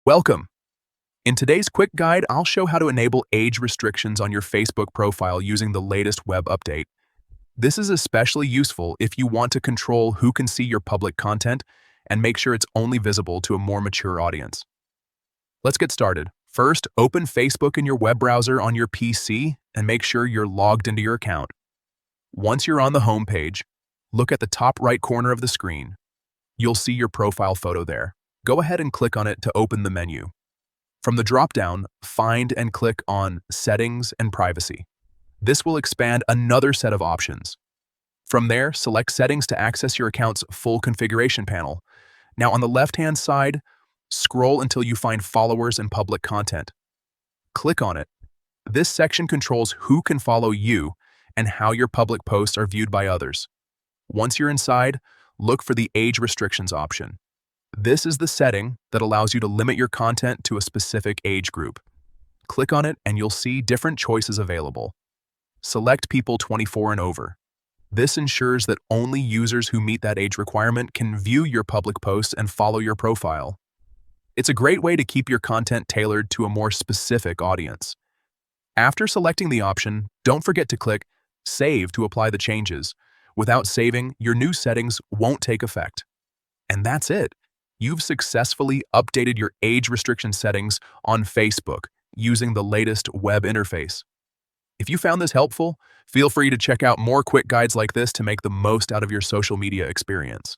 Welcome! In today's quick guide, I'll show how to enable age restrictions on your Facebook profile using the latest web update. This is especially useful if you want to control who can see your public content and make sure it's only visible to a more mature audience. Let's get started. First, open Facebook in your web browser on your PC and make sure you're logged into your account. Once you're on the home page, look at the top right corner of the screen. You'll see your profile photo there. Go ahead and click on it to open the menu. From the drop-down, find and click on Settings and Privacy. This will expand another set of options. From there, select Settings to access your account's full configuration panel. Now on the left-hand side, scroll until you find Followers and Public Content. Click on it. This section controls who can follow you and how your public posts are viewed by others. Once you're inside, look for the Age Restrictions option. This is the setting that allows you to limit your content to a specific age group. Click on it and you'll see different choices available. Select people 24 and over. This ensures that only users who meet that age requirement can view your public posts and follow your profile. It's a great way to keep your content tailored to a more specific audience. After selecting the option, don't forget to click Save to apply the changes. Without saving, your new settings won't take effect. And that's it. You've successfully updated your age restriction settings on Facebook using the latest web interface. If you found this helpful, feel free to check out more quick guides like this to make the most out of your social media experience.